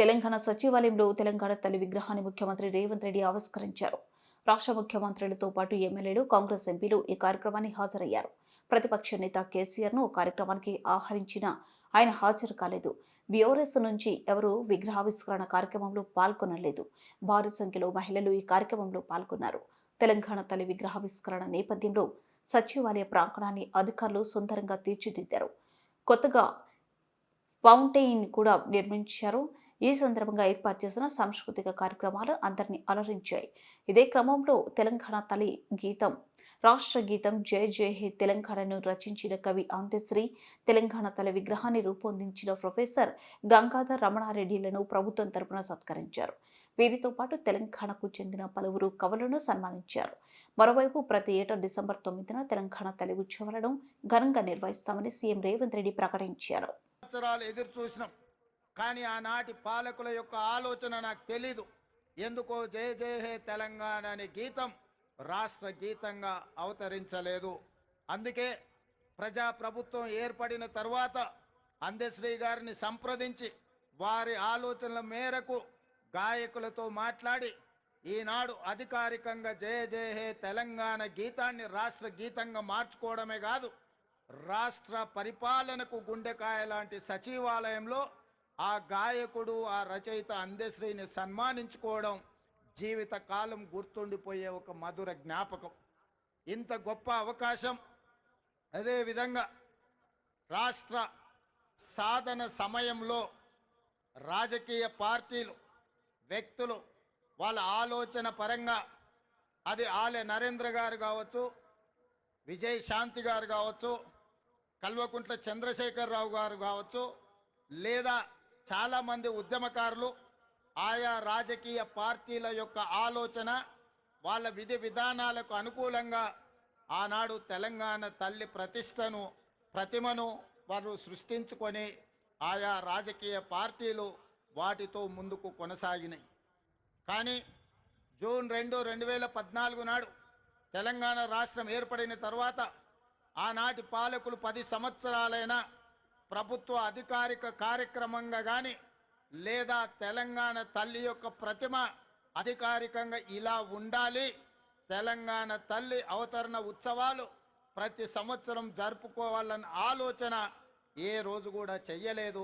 తెలంగాణ సచివాలయంలో తెలంగాణ తల్లి విగ్రహాన్ని ముఖ్యమంత్రి రేవంత్ రెడ్డి ఆవిష్కరించారు. రాష్ట్ర ముఖ్యమంత్రులతో పాటు ఎమ్మెల్యేలు, కాంగ్రెస్ ఎంపీలు ఈ కార్యక్రమానికి హాజరయ్యారు. ప్రతిపక్ష నేత కేసీఆర్ను కార్యక్రమానికి ఆహ్వానించినా ఆయన హాజరు కాలేదు. బీఆర్ఎస్ నుంచి ఎవరూ విగ్రహావిష్కరణ కార్యక్రమంలో పాల్గొనలేదు. భారీ సంఖ్యలో మహిళలు ఈ కార్యక్రమంలో పాల్గొన్నారు. తెలంగాణ తల్లి విగ్రహావిష్కరణ నేపథ్యంలో సచివాలయ ప్రాంగణాన్ని అధికారులు సుందరంగా తీర్చిదిద్దారు. కొత్తగా ఫౌంటైన్ కూడా నిర్మించారు. ఈ సందర్భంగా ఏర్పాటు చేసిన సాంస్కృతిక కార్యక్రమాలు అందరినీ అలరించాయి. ఇదే క్రమంలో తెలంగాణ తల్లి గీతం, రాష్ట్ర గీతం జయ జయ హే తెలంగాణను రచించిన కవి అందశ్రీ, తెలంగాణ తల్లి విగ్రహాన్ని రూపొందించిన ప్రొఫెసర్ గంగాధర్ రమణారెడ్డిలను ప్రభుత్వం తరపున సత్కరించారు. వీరితో పాటు తెలంగాణకు చెందిన పలువురు కవులను సన్మానించారు. మరోవైపు ప్రతి ఏటా డిసెంబర్ 9న తెలంగాణ తల్లి ఉత్సవాలను ఘనంగా నిర్వహిస్తామని సీఎం రేవంత్ రెడ్డి ప్రకటించారు. ఎదురు చూసినాం, కానీ ఆనాటి పాలకుల యొక్క ఆలోచన నాకు తెలీదు. ఎందుకో జయ జయ హే తెలంగాణ అనే గీతం రాష్ట్ర గీతంగా అవతరించలేదు. అందుకే ప్రజాప్రభుత్వం ఏర్పడిన తరువాత అందశ్రీ గారిని సంప్రదించి వారి ఆలోచనల మేరకు గాయకులతో మాట్లాడి ఈనాడు అధికారికంగా జయ జయ హే తెలంగాణ గీతాన్ని రాష్ట్ర గీతంగా మార్చుకోవడమే కాదు, రాష్ట్ర పరిపాలనకు గుండెకాయ లాంటి సచివాలయంలో ఆ గాయకుడు, ఆ రచయిత అందశ్రీని సన్మానించుకోవడం జీవిత కాలం గుర్తుండిపోయే ఒక మధుర జ్ఞాపకం. ఇంత గొప్ప అవకాశం, అదేవిధంగా రాష్ట్ర సాధన సమయంలో రాజకీయ పార్టీలు, వ్యక్తులు వాళ్ళ ఆలోచన పరంగా, అది ఆలె నరేంద్ర గారు కావచ్చు, విజయ్ శాంతి గారు కావచ్చు, కల్వకుంట్ల చంద్రశేఖరరావు గారు కావచ్చు, లేదా చాలామంది ఉద్యమకారులు, ఆయా రాజకీయ పార్టీల యొక్క ఆలోచన, వాళ్ళ విధి విధానాలకు అనుకూలంగా ఆనాడు తెలంగాణ తల్లి ప్రతిమను వారు సృష్టించుకొని ఆయా రాజకీయ పార్టీలు వాటితో ముందుకు కొనసాగినాయి. కానీ జూన్ 2, 2014 నాడు తెలంగాణ రాష్ట్రం ఏర్పడిన తర్వాత ఆనాటి పాలకులు 10 సంవత్సరాలైనా ప్రభుత్వ అధికారిక కార్యక్రమంగా కానీ లేదా తెలంగాణ తల్లి యొక్క ప్రతిమ అధికారికంగా ఇలా ఉండాలి, తెలంగాణ తల్లి అవతరణ ఉత్సవాలు ప్రతి సంవత్సరం జరుపుకోవాలన్న ఆలోచన ఏ రోజు కూడా చెయ్యలేదు.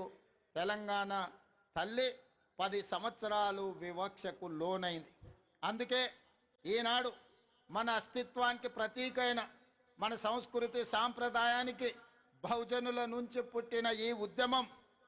తెలంగాణ తల్లి 10 సంవత్సరాలు వివక్షకు లోనైంది. అందుకే ఈనాడు మన అస్తిత్వానికి ప్రతీకైన, మన సంస్కృతి సాంప్రదాయానికి బహుజనుల నుంచి పుట్టిన ఈ ఉద్యమం